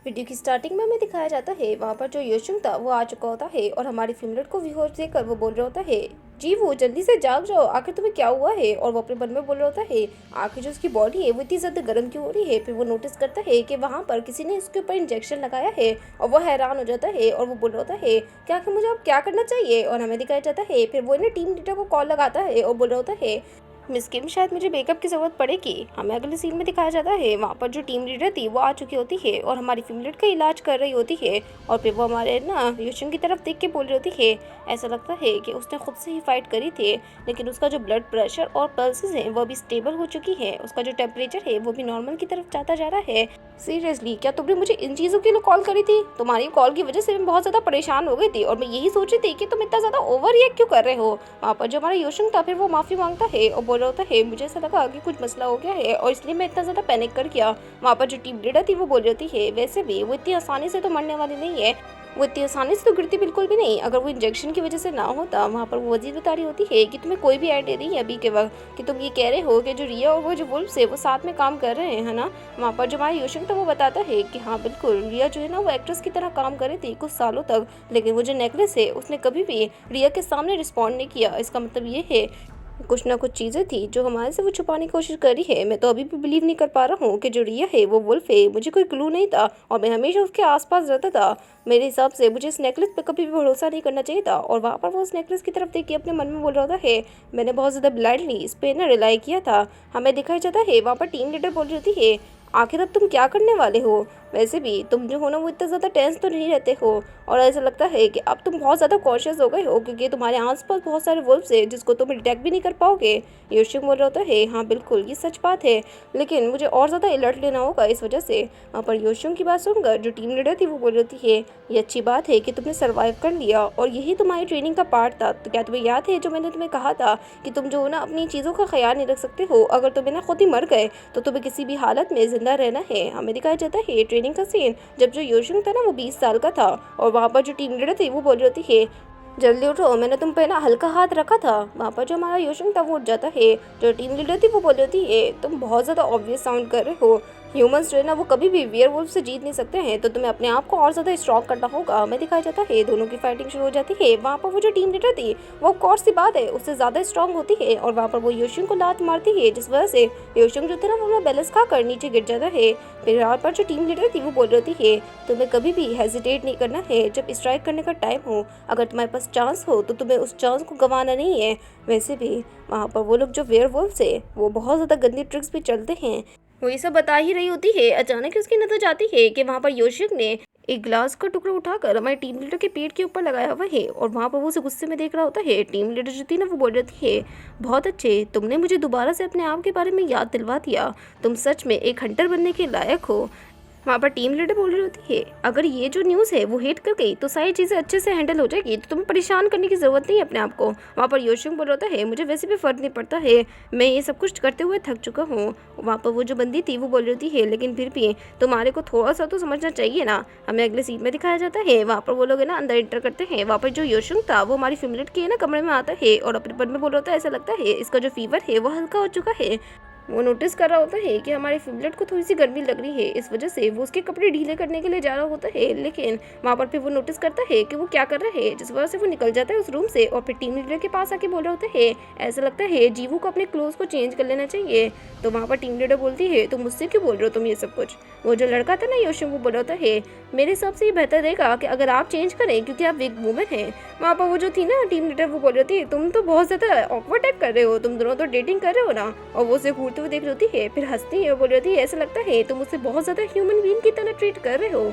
Video की starting में हमें दिखाया जाता है वहाँ पर जो योशुंग था वो आ चुका होता है और हमारी फिमलेट को बेहोश देखकर वो बोल रहा होता है, जी वो जल्दी से जाग जाओ, आखिर तुम्हें क्या हुआ है। और वो अपने मन में बोल रहा होता है, आखिर जो उसकी बॉडी है वो इतनी ज़्यादा गर्म क्यों हो रही है। फिर वो नोटिस करता है कि वहाँ पर किसी ने उसके ऊपर इंजेक्शन लगाया है और वो हैरान हो जाता है और वो बोल रहा होता है कि आखिर मुझे अब क्या करना चाहिए। और हमें दिखाया जाता है फिर वो टीम लीडर को कॉल लगाता है और बोल रहा होता है, मिस किम शायद मुझे बैकअप की ज़रूरत पड़ेगी। हमें अगले सीन में दिखाया जाता है वहाँ पर जो टीम लीडर थी वो आ चुकी होती है और हमारी फिमलेट का इलाज कर रही होती है। और फिर वो हमारे योशुंग की तरफ देख के बोल रही होती है, ऐसा लगता है कि उसने खुद से ही फाइट करी थी, लेकिन उसका जो ब्लड प्रेशर और पल्सेस हैं वो भी स्टेबल हो चुकी है, उसका जो टेम्परेचर है वो भी नॉर्मल की तरफ जाता जा रहा है। सीरियसली क्या तुमने मुझे इन चीज़ों के लिए कॉल करी थी? तुम्हारी कॉल की वजह से मैं बहुत ज़्यादा परेशान हो गई थी और मैं यही सोच रही थी कि तुम इतना ज़्यादा ओवर रिएक्ट क्यों कर रहे हो। वहाँ पर जो हमारा योशुंग था फिर वो माफ़ी मांगता है और बोल रहा होता है, मुझे ऐसा लगा कि कुछ मसला हो गया है और इसलिए मैं इतना ज़्यादा पैनिक कर गया। वहाँ पर जो टीम लीडर थी वो बोल रही होती है, वैसे भी वो इतनी आसानी से तो मरने वाली नहीं है, वो इतनी आसानी से तो गिरती बिल्कुल भी नहीं। अगर वो इंजेक्शन की वजह से ना होता। वहाँ पर वो वजीर बता रही होती है कि तुम्हें कोई भी आइडिया नहीं है अभी के वक्त कि तुम ये कह रहे हो कि जो रिया और वो जो वुल्फ है वो साथ में काम कर रहे हैं, है ना। वहाँ पर जो हमारा योशुंग था वो बताता है कि हाँ बिल्कुल, रिया जो है ना वो एक्ट्रेस की तरह काम कर रही थी कुछ सालों तक, लेकिन वो जो नेकलेस है उसने कभी भी रिया के सामने रिस्पॉन्ड नहीं किया। इसका मतलब ये है कुछ ना कुछ चीज़ें थी जो हमारे से वो छुपाने की कोशिश कर रही है। मैं तो अभी भी बिलीव नहीं कर पा रहा हूँ कि जो रिया है वो वुल्फ है। मुझे कोई क्लू नहीं था और मैं हमेशा उसके आसपास रहता था। मेरे हिसाब से मुझे इस नेकलेस पे कभी भी भरोसा नहीं करना चाहिए था। और वहाँ पर वो उस नेकलेस की तरफ देख के अपने मन में बोल रहा होता है, मैंने बहुत ज़्यादा ब्लाइंडली इस पे ना रिलाई किया था। हमें दिखाई जाता है वहाँ पर टीम लीडर बोल रही होती है, आखिर अब तुम क्या करने वाले हो। वैसे भी तुम जो हो ना वो इतना ज़्यादा टेंस तो नहीं रहते हो और ऐसा लगता है कि अब तुम बहुत ज़्यादा कॉन्शियस हो गए हो क्योंकि तुम्हारे आसपास बहुत सारे वुल्फ्स हैं जिसको तुम डिटेक्ट भी नहीं कर पाओगे। योशिंग बोल रहा होता है, हाँ बिल्कुल ये सच बात है, लेकिन मुझे और ज़्यादा अलर्ट लेना होगा इस वजह से। वहाँ पर योशिंग की बात सुनकर जो टीम लीडर थी वो बोल रही होती है, ये अच्छी बात है कि तुमने सर्वाइव कर लिया और यही तुम्हारी ट्रेनिंग का पार्ट था। तो क्या तुम्हें याद है जो मैंने तुम्हें कहा था कि तुम जो ना अपनी चीज़ों का ख्याल नहीं रख सकते हो, अगर तुम्हें ना खुद ही मर गए तो तुम्हें किसी भी हालत में जिंदा रहना है। हमें दिखाया जाता है ट्रेनिंग का सीन जब जो योशुंग था ना वो 20 साल का था और वहाँ पर जो टीम लीडर थी वो बोल रही होती है, जल्दी उठो, मैंने तुम पे ना हल्का हाथ रखा था। वहाँ पर जो हमारा योशुंग था वो उठ जाता है। जो टीम लीडर थी वो बोल रही होती है, तुम बहुत ज़्यादा ऑब्वियस साउंड कर रहे हो, ह्यूमंस जो है ना वो कभी भी वेयरवुल्फ से जीत नहीं सकते हैं, तो तुम्हें अपने आप को और ज़्यादा स्ट्रॉन्ग करना होगा। हमें दिखाया जाता है दोनों की फाइटिंग शुरू हो जाती है। वहाँ पर वो जो टीम लीडर थी वो कौन सी बात है उससे ज़्यादा स्ट्रॉन्ग होती है और वहाँ पर वो योशुंग को लात मारती है, जिस वजह से योशुंग जो था ना वो अपना बैलेंस खा कर नीचे गिर जाता है। फिर यहाँ पर जो टीम लीडर थी वो बोल रही है, तुम्हें कभी भी हेजिटेट नहीं करना है जब स्ट्राइक करने का टाइम हो। अगर तुम्हारे पास चांस हो तो तुम्हें उस चांस को गंवाना नहीं है। वैसे भी वहाँ पर वो लोग जो वेयरवुल्फ्स है वो बहुत ज़्यादा गंदी ट्रिक्स भी चलते हैं। वो ये सब बता ही रही होती है, अचानक उसकी नजर जाती है कि वहाँ पर योशिक ने एक ग्लास का टुकड़ा उठाकर हमारे टीम लीडर के पेट के ऊपर लगाया हुआ है और वहाँ पर वो उसे गुस्से में देख रहा होता है। टीम लीडर जो थी ना वो बोल रही है, बहुत अच्छे, तुमने मुझे दोबारा से अपने आप के बारे में याद दिलवा दिया, तुम सच में एक हंटर बनने के लायक हो। वहाँ पर टीम लीडर बोल रही होती है, अगर ये जो न्यूज़ है वो हिट कर गई तो सारी चीज़ें अच्छे से हैंडल हो जाएगी, तो तुम्हें परेशान करने की ज़रूरत नहीं है अपने आप को। वहाँ पर योशिंग बोल रहा है, मुझे वैसे भी फ़र्क नहीं पड़ता है, मैं ये सब कुछ करते हुए थक चुका हूँ। वहाँ पर वो जो बंदी थी वो बोल रही है, लेकिन फिर भी तुम्हारे को थोड़ा सा तो समझना चाहिए ना। हमें अगले सीन में दिखाया जाता है वहाँ पर वो लोग है ना अंदर इंटर करते हैं। वहाँ पर जो योशिंग था वो हमारी फिमलेट के ना कमरे में आता है और अपने मन में बोल रहा है, ऐसा लगता है इसका जो फीवर है वो हल्का हो चुका है। वो नोटिस कर रहा होता है कि हमारे फिमलेट को थोड़ी सी गर्मी लग रही है, इस वजह से वो उसके कपड़े ढीले करने के लिए जा रहा होता है, लेकिन वहाँ पर फिर वो नोटिस करता है कि वो क्या कर रहा है, जिस वजह से वो निकल जाता है उस रूम से और फिर टीम लीडर के पास आके बोल रहा होता है, ऐसा लगता है जीवू को अपने क्लोथ को चेंज कर लेना चाहिए। तो वहाँ पर टीम लीडर बोलती है, तुम मुझसे क्यों बोल रहे हो तुम ये सब कुछ। वो जो लड़का था ना योशिंग वो बोल रहा होता है, मेरे हिसाब से ये बेहतर रहेगा कि अगर आप चेंज करें क्योंकि आप वीक वूमेन हैं। वहाँ पर वो जो थी ना टीम लीडर वो बोल रही थी, तुम तो बहुत ज़्यादा ऑकवर्ड टाइप कर रहे हो, तुम दोनों तो डेटिंग कर रहे हो ना। और वो उसे घूरते हुए देख रही होती है, फिर हंसती है और बोल रही है, ऐसा लगता है तुम मुझसे बहुत ज़्यादा ह्यूमन बीइंग की तरह ट्रीट कर रहे हो।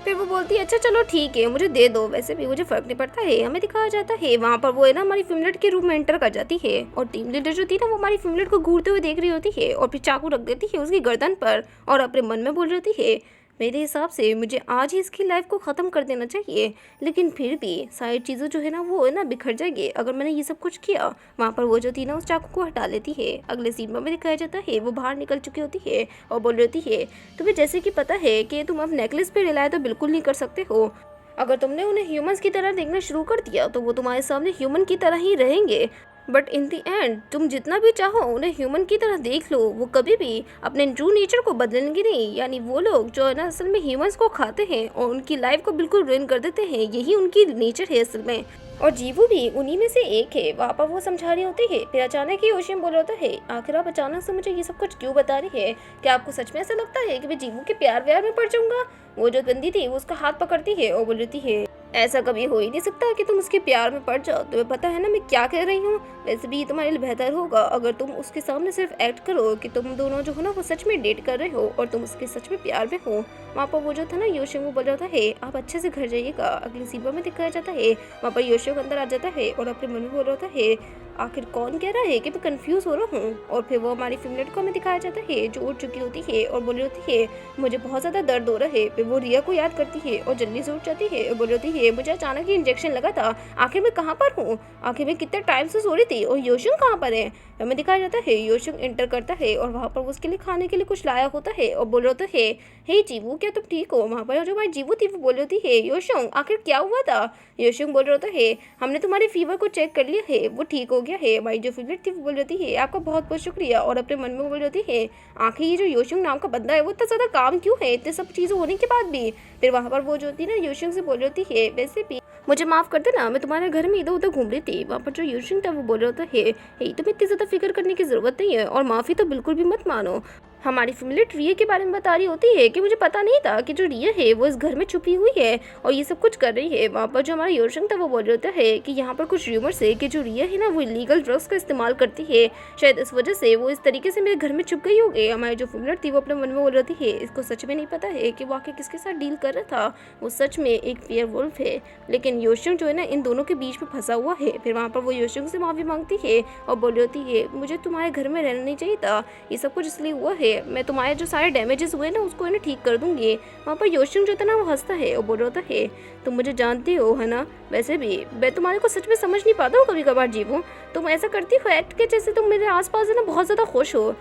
फिर वो बोलती है, अच्छा चलो ठीक है मुझे दे दो, वैसे भी मुझे फर्क नहीं पड़ता है। हमें दिखाया जाता है वहाँ पर वो है ना हमारी फिमलेट के रूम में एंटर कर जाती है और टीम लीडर जो थी ना वो हमारी फिमलेट को घूरते हुए देख रही होती है और फिर चाकू रख देती है उसकी गर्दन पर और अपने मन में बोल रही है, मेरे हिसाब से मुझे आज ही इसकी लाइफ को ख़त्म कर देना चाहिए, लेकिन फिर भी सारी चीज़ें जो है ना वो है ना बिखर जाएगी अगर मैंने ये सब कुछ किया। वहाँ पर वो जो थी ना उस चाकू को हटा लेती है। अगले सीन में दिखाया जाता है वो बाहर निकल चुकी होती है और बोल रही है, तुम्हें जैसे कि पता है कि तुम अब नेकलेस पे रिलाय तो बिल्कुल नहीं कर सकते हो, अगर तुमने उन्हें ह्यूमंस की तरह देखना शुरू कर दिया तो वो तुम्हारे सामने ह्यूमन की तरह ही रहेंगे। बट इन द एंड तुम जितना भी चाहो उन्हें ह्यूमन की तरह देख लो, वो कभी भी अपने ट्रू नेचर को बदलेंगे नहीं। यानी वो लोग जो है ना असल में ह्यूमंस को खाते हैं और उनकी लाइफ को बिल्कुल रुइन कर देते हैं, यही उनकी नेचर है असल में। और जीवू भी उन्हीं में से एक है। वहाँ पर वो समझा रही होती है, फिर अचानक ही योशिम बोल होता है, आखिर आप अचानक से मुझे ये सब कुछ क्यों बता रही है? क्या आपको सच में ऐसा लगता है कि मैं जीवू के प्यार व्यार में पड़ जाऊंगा? वो जो बंदी थी वो उसका हाथ पकड़ती है और बोलती है, ऐसा कभी हो ही नहीं सकता कि तुम उसके प्यार में पड़ जाओ। तुम्हें पता है ना मैं क्या कह रही हूँ? वैसे भी ये तुम्हारे लिए बेहतर होगा अगर तुम उसके सामने सिर्फ एक्ट करो कि तुम दोनों जो हो ना वो सच में डेट कर रहे हो और तुम उसके सच में प्यार में हो। वहाँ पर वो जो था ना योशिंग वो बोल रहा है, आप अच्छे से घर जाइएगा। अगली सीबा में दिखाया जाता है वहाँ पर योशिंग अंदर आ जाता है और अपने मन में बोल रहा है, आखिर कौन कह रहा है कि मैं कंफ्यूज हो रहा हूँ। और फिर वो हमारी फिमलेट को हमें दिखाया जाता है जो उठ चुकी होती है और बोल रही होती है, मुझे बहुत ज़्यादा दर्द हो रहा है। फिर वो रिया को याद करती है और जल्दी से उठ जाती है और बोल रही है, मुझे अचानक ही इंजेक्शन लगा था, आखिर मैं कहाँ पर हूँ? आखिर मैं कितने टाइम से सो रही थी और योशिंग कहाँ पर है? हमें दिखाया जाता है योशिंग एंटर करता है और वहाँ पर वो उसके लिए खाने के लिए कुछ लाया होता है और बोल रहा है, हे जीवू क्या तुम ठीक हो? वहाँ पर जो हमारी जीवू थी वो बोल रही है, योशिंग आखिर क्या हुआ था? योशिंग बोल रहा है, हमने तुम्हारे फीवर को चेक कर लिया है, वो ठीक हो गया है। हमारी जो फेवरेट थी वो बोल रही है, आपका बहुत बहुत शुक्रिया। और अपने मन में बोल रही है, आखिर ये जो योशिंग नाम का बंदा है वो इतना ज़्यादा काम क्यों है इतने सब चीज़ें होने के बाद भी? फिर वहाँ पर वो जो होती है ना योशिंग से बोल रही है, वैसे भी मुझे माफ़ कर देना, मैं तुम्हारे घर में इधर उधर घूम रही थी। वहाँ पर जो योशिंग था वो बोल रहा है, तुम्हें इतनी ज़्यादा फिक्र करने की ज़रूरत नहीं है और माफ़ी तो बिल्कुल भी मत मानो। हमारी फेवरेट रिया के बारे में बता रही होती है कि मुझे पता नहीं था कि जो रिया है वो इस घर में छुपी हुई है और ये सब कुछ कर रही है। वहाँ पर जो हमारा योशिंग था वो बोल रहा है कि यहाँ पर कुछ र्यूमर्स है कि जो रिया है ना वो इलीगल ड्रग्स का इस्तेमाल करती है, शायद इस वजह से वो इस तरीके से मेरे घर में छुप गई होगी। हमारी जो फेवरेट थी वो अपने मन में बोल रही है, इसको सच में नहीं पता है कि वो आखिर किसके साथ डील कर रहा था, वो सच में एक फेयर वुल्फ है। लेकिन योशिंग जो है ना इन दोनों के बीच में फंसा हुआ है। फिर वहाँ पर वो योशिंग से माफ़ी मांगती है और बोल रही है, मुझे तुम्हारे घर में रहना नहीं चाहिए था, ये सब कुछ इसलिए हुआ है, मैं तुम्हारे जो सारे डैमेजेस हुए ना उसको इन्हें ठीक कर दूंगी। वहाँ पर योशिंग जो था ना वो हंसता है और बोल रहा है, तुम मुझे जानती हो है ना, वैसे भी मैं तुम्हारे को सच में समझ नहीं पाता हूँ कभी कभार जीवू, तुम ऐसा करती हो एक्ट के जैसे तुम मेरे आसपास है ना बहुत ज़्यादा खुश हो।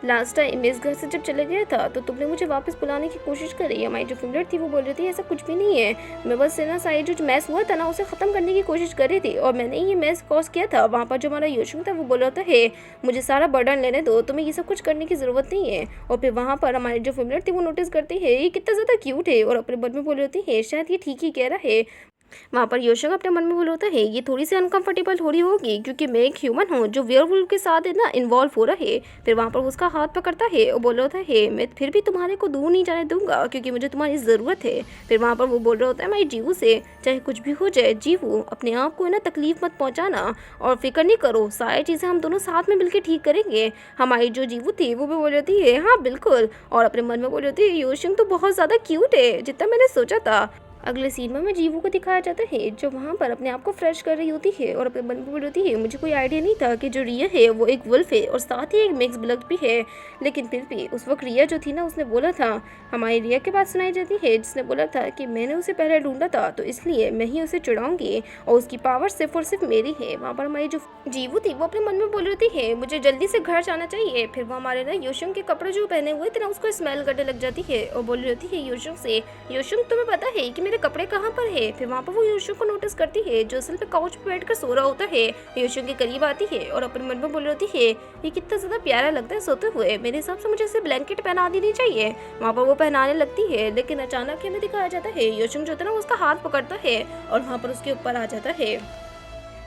लास्ट टाइम इस घर से जब चले गया था तो तुमने मुझे वापस बुलाने की कोशिश करी। हमारी जो फेवरेट थी वो बोल रही थी, ऐसा कुछ भी नहीं है, मैं बस है ना सारी जो मैस हुआ था ना उसे ख़त्म करने की कोशिश कर रही थी और मैंने ये मैस कॉज किया था। वहाँ पर जो हमारा योशिंग था वो बोल रहा है, मुझे सारा बर्डन लेने दो, तुम्हें ये सब कुछ करने की ज़रूरत नहीं है। और फिर वहाँ पर हमारी जो फेवरेट थी वो नोटिस करती है ये कितना ज़्यादा क्यूट है और अपने मन में बोल रही है, शायद ये ठीक ही कह रहा है। वहाँ पर योशिंग अपने मन में बोल होता है, ये थोड़ी सी अनकंफर्टेबल हो रही होगी क्योंकि मैं एक ह्यूमन हूँ जो वेयरवुल्फ के साथ है ना इन्वॉल्व हो रहा है। फिर वहाँ पर उसका हाथ पकड़ता है और बोल रहा होता है, मैं फिर भी तुम्हारे को दूर नहीं जाने दूंगा क्योंकि मुझे तुम्हारी ज़रूरत है। फिर वहाँ पर वो बोल रहा होता है हमारी जीवू से, चाहे कुछ भी हो जाए जीवू अपने आप को है ना तकलीफ मत पहुँचाना और फिक्र नहीं करो, सारी चीज़ें हम दोनों साथ में मिलकर ठीक करेंगे। हमारी जो जीवू थी वो भी बोल रही है, हाँ बिल्कुल। और अपने मन में बोल रही है, योशिंग तो बहुत ज़्यादा क्यूट है जितना मैंने सोचा था। अगले सीन में जीवू को दिखाया जाता है जो वहाँ पर अपने आप को फ्रेश कर रही होती है और अपने मन में बोल रही है, मुझे कोई आइडिया नहीं था कि जो रिया है वो एक वुल्फ है और साथ ही एक मिक्स ब्लड भी है। लेकिन फिर भी उस वक्त रिया जो थी ना उसने बोला था, हमारी रिया के बात सुनाई जाती है जिसने बोला था कि मैंने उसे पहले ढूंढा था तो इसलिए मैं ही उसे चुराऊंगी और उसकी पावर सिर्फ और सिर्फ मेरी है। वहाँ पर हमारी जो जीवू थी वो अपने मन में बोल रही है, मुझे जल्दी से घर जाना चाहिए। फिर वो हमारे ना योशिंग के कपड़े जो पहने हुए थे ना उसको स्मेल करने लग जाती है और बोल रही है योशिंग से, योशिंग तुम्हें पता है कि मेरे कपड़े कहाँ पर है? फिर वहाँ पर वो योशिंग को नोटिस करती है जो असल पे काउच पे बैठकर सो रहा होता है। योशिंग के करीब आती है और अपने मन में बोल रही है, ये कितना ज़्यादा प्यारा लगता है सोते हुए, मेरे हिसाब से मुझे इसे ब्लैंकेट पहना देनी चाहिए। वहाँ पर वो पहनाने लगती है लेकिन अचानक हमें दिखाया जाता है योशिंग जो था ना उसका हाथ पकड़ता है और वहाँ पर उसके ऊपर आ जाता है।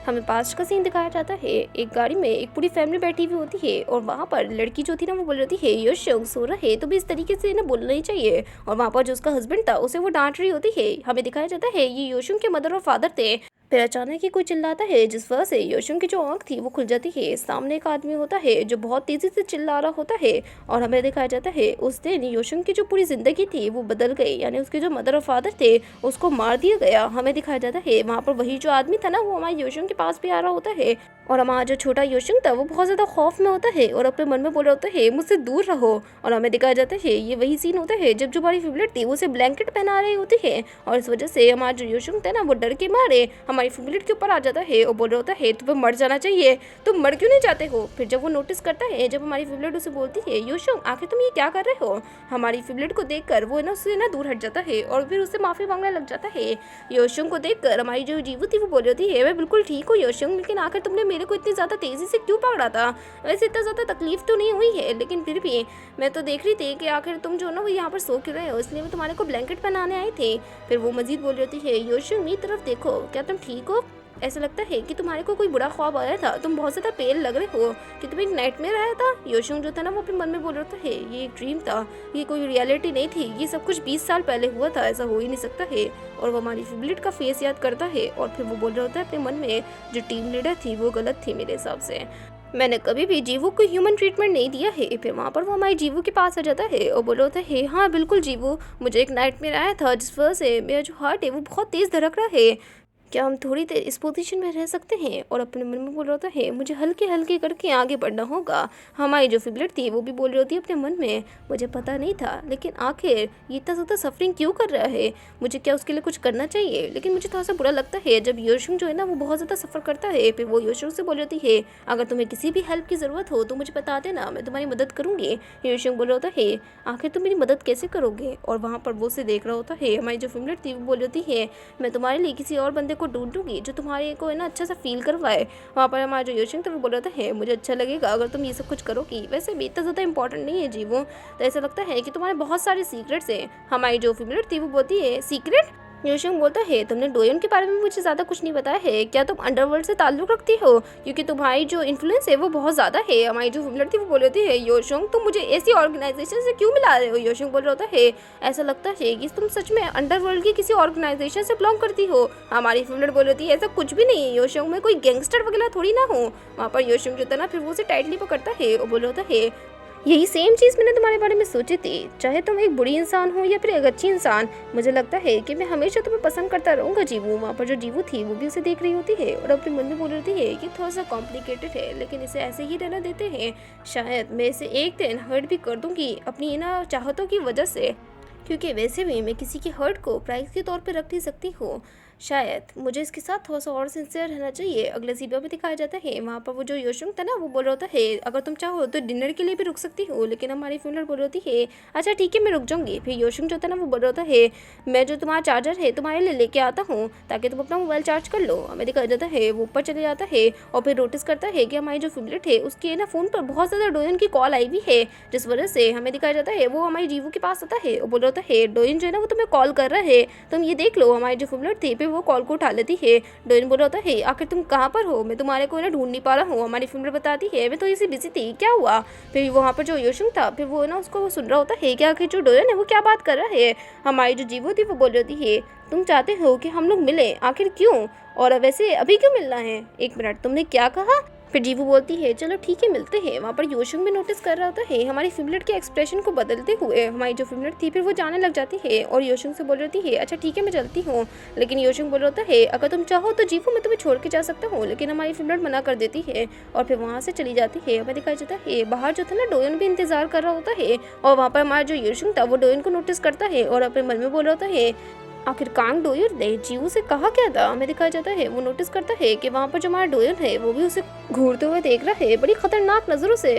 हमें पास्ट का सीन दिखाया जाता है, एक गाड़ी में एक पूरी फैमिली बैठी हुई होती है और वहाँ पर लड़की जो थी ना वो बोल रही है, योशिंग सो रहा है तो भी इस तरीके से ना बोलना ही चाहिए। और वहाँ पर जो उसका हस्बैंड था उसे वो डांट रही होती है। हमें दिखाया जाता है ये योशिंग के मदर और फादर थे। फिर अचानक ही कोई चिल्लाता है जिस वजह से योशिंग की जो आंख थी वो खुल जाती है। सामने एक आदमी होता है जो बहुत तेजी से चिल्ला रहा होता है और हमें दिखाया जाता है उस दिन योशिंग की जो पूरी जिंदगी थी वो बदल गई, यानी उसके जो मदर और फादर थे उसको मार दिया गया। हमें दिखाया जाता है वहाँ पर वही जो आदमी था ना वो हमारे योशिंग के पास भी आ रहा होता है और हमारा जो छोटा योशिंग था वो बहुत ज़्यादा खौफ में होता है और अपने मन में बोल रहा होता है मुझसे दूर रहो। और हमें दिखाया जाता है ये वही सीन होता है जब जो हमारी फेवरेट थी वो उसे ब्लैंकेट पहना रही होती है और इस वजह से हमारा जो योशिंग था ना वो डर के मारे हमारी फीमेल के ऊपर आ जाता है और बोल रहा होता है तुम्हें मर जाना चाहिए, तुम मर क्यों नहीं जाते हो। फिर जब वो नोटिस करता है, जब हमारी फीमेल उसे बोलती है योशुंग आखिर तुम ये क्या कर रहे हो, हमारी फीमेल को देखकर वो उससे दूर हट जाता है और फिर उससे माफ़ी मांगने लग जाता है। योशुंग को देखकर हमारी जो जीवू थी वो बोल रही है मैं बिल्कुल ठीक हूँ योशुंग, लेकिन आखिर तुमने मेरे को इतनी ज़्यादा तेज़ी से क्यों पकड़ा था। वैसे इतना ज़्यादा तकलीफ तो नहीं हुई है, लेकिन फिर भी मैं तो देख रही थी कि आखिर तुम जो ना वो यहाँ पर सो क्यों रहे हो, इसलिए मैं तुम्हारे को ब्लैंकेट पहनाने आई थी। फिर वो मजीद बोल रही है योशुंग मेरी तरफ देखो, क्या तुम ठीक हो, ऐसा लगता है कि तुम्हारे को कोई बुरा ख्वाब आया था, तुम बहुत ज़्यादा पेल लग रहे हो, कि तुम्हें एक नाइटमेयर आया था। योशुंग जो था ना वो अपने मन में बोल रहा है ये एक ड्रीम था, ये कोई रियलिटी नहीं थी, ये सब कुछ 20 साल पहले हुआ था, ऐसा हो ही नहीं सकता है। और वो हमारी फेवरेट का फेस याद करता है और फिर वो बोल रहा होता है अपने मन में जो टीम लीडर थी वो गलत थी मेरे हिसाब से, मैंने कभी भी जीवू को ह्यूमन ट्रीटमेंट नहीं दिया है। फिर वहाँ पर वो हमारे जीवू के पास आ जाता है और बोल रहा होता है हाँ बिल्कुल जीवू, मुझे एक नाइटमेयर आया था जिस वजह से मेरा जो हार्ट है वो बहुत तेज़ धड़क रहा है, क्या हम थोड़ी देर इस पोजीशन में रह सकते हैं। और अपने मन में बोल रहा है मुझे हल्के हल्के करके आगे बढ़ना होगा। हमारी जो फेवरेट थी वो भी बोल रही होती है अपने मन में मुझे पता नहीं था, लेकिन आखिर ये इतना ज़्यादा सफरिंग क्यों कर रहा है, मुझे क्या उसके लिए कुछ करना चाहिए। लेकिन मुझे थोड़ा सा बुरा लगता है जब योशुंग जो है ना वो बहुत ज़्यादा सफ़र करता है। फिर वो योशुंग से बोल रही है अगर तुम्हें किसी भी हेल्प की ज़रूरत हो तो मुझे बता देना, मैं तुम्हारी मदद करूँगी। योशुंग बोल रहा होता है आखिर तुम मेरी मदद कैसे करोगे। और वहाँ पर वो उसे देख रहा होता है। हमारी जो फेवरेट थी वो बोल रही है मैं तुम्हारे लिए किसी और बंदे को ढूंढूंगी जो तुम्हारे को है ना अच्छा सा फील करवाए। वहाँ पर हमारा जो योशुंग था वो बोल रहा है मुझे अच्छा लगेगा अगर तुम ये सब कुछ करोगी, वैसे भी इतना ज़्यादा इंपॉर्टेंट नहीं है जीवो, तो ऐसा लगता है कि तुम्हारे बहुत सारे सीक्रेट्स हैं। हमारी जो फेवरेट थी वो बोलती है सीक्रेट। योशुंग बोलता है तुमने डोयोन के बारे में मुझे ज़्यादा कुछ नहीं बताया है, क्या तुम अंडरवर्ल्ड से ताल्लुक़ रखती हो, क्योंकि तुम्हारी जो इन्फ्लुएंस है वो बहुत ज़्यादा है। हमारी जो फेवरेट थी वो बोल रही है योशुंग तुम मुझे ऐसी ऑर्गेनाइजेशन से क्यों मिला रहे हो। योशुंग बोल रहा होता है ऐसा लगता है कि तुम सच में अंडरवर्ल्ड की किसी ऑर्गेनाइजेशन से बिलोंग करती हो। हमारी फेवरेट बोल रही है ऐसा कुछ भी नहीं है योशुंग, मैं कोई गैंगस्टर वगैरह थोड़ी ना हूँ। वहाँ पर योशुंग जो था ना फिर वो उसे टाइटली पकड़ता है और बोल रहा है यही सेम चीज़ मैंने तुम्हारे बारे में सोची थी, चाहे तुम एक बुरी इंसान हो या फिर एक अच्छी इंसान, मुझे लगता है कि मैं हमेशा तुम्हें पसंद करता रहूँगा जीवू। वहाँ पर जो जीवू थी वो भी उसे देख रही होती है और अपने मन में बोल रही है कि थोड़ा सा कॉम्प्लिकेटेड है, लेकिन इसे ऐसे ही रहना देते हैं, शायद मैं इसे एक दिन हर्ट भी कर दूँगी अपनी ना चाहतों की वजह से, क्योंकि वैसे भी मैं किसी के हर्ट को प्राइज के तौर पे रख नहीं सकती हूँ। शायद मुझे इसके साथ थोड़ा सा और सिंसियर रहना चाहिए। अगले सीबा में दिखाया जाता है वहाँ पर वो जो योशुंग था ना वो बोल रहा होता है अगर तुम चाहो तो डिनर के लिए भी रुक सकती हो, लेकिन हमारी फीमेल बोल रही है अच्छा ठीक है मैं रुक जाऊँगी। फिर योशुंग जो था ना वो बोल रहा होता है मैं जो तुम्हारा चार्जर है तुम्हारे लिए लेके आता हूँ ताकि तुम अपना मोबाइल चार्ज कर लो। हमें दिखाया जाता है वो ऊपर चले जाता है और फिर नोटिस करता है कि हमारी जो फीमेल है उसके ना फ़ोन पर बहुत ज़्यादा डोयन की कॉल आई हुई है, जिस वजह से हमें दिखाया जाता है वो हमारी जीवू के पास आता है और बोल रहा होता है डोयन जो है ना वो तुम्हें कॉल कर रहा है, तुम ये देख लो। हमारी जो फीमेल थी फिर वो कॉल को उठा लेती है। डोयन बोल रहा होता है आखिर तुम कहाँ पर हो, मैं तुम्हारे को ना ढूंढ नहीं पा रहा हूँ। हमारी फीमेल बताती है मैं तो इसी बिजी थी, क्या हुआ। फिर वहाँ पर जो योशुंग था फिर वो ना उसको वो सुन रहा होता है कि आखिर जो डोयन है वो क्या बात कर रहा है। हमारी जो जीवू थी वो बोल रही है तुम चाहते हो कि हम लोग मिले, आखिर क्यों, और वैसे अभी क्यों मिलना है, एक मिनट तुमने क्या कहा। फिर जीवू बोलती है चलो ठीक है मिलते हैं। वहाँ पर योशुंग भी नोटिस कर रहा होता है हमारी फीमेल के एक्सप्रेशन को बदलते हुए। हमारी जो फीमेल थी फिर वो जाने लग जाती है और योशुंग से बोल रही है अच्छा ठीक है मैं चलती हूँ, लेकिन योशुंग बोल रहा होता है अगर तुम चाहो तो जीवू मैं तुम्हें छोड़ के जा सकता हूँ, लेकिन हमारी फीमेल मना कर देती है और फिर वहाँ से चली जाती है। हमें दिखाई जाता है बाहर जो था ना डोयन भी इंतजार कर रहा होता है और वहाँ पर हमारा जो योशुंग था वो डोयन को नोटिस करता है और अपने मन में बोल रहा होता है आखिर कांग डोयन ने जीवू से कहा क्या था। हमें दिखाया जाता है वो नोटिस करता है कि वहाँ पर जो हमारा डोयन है वो भी उसे घूरते हुए देख रहा है बड़ी खतरनाक नज़रों से।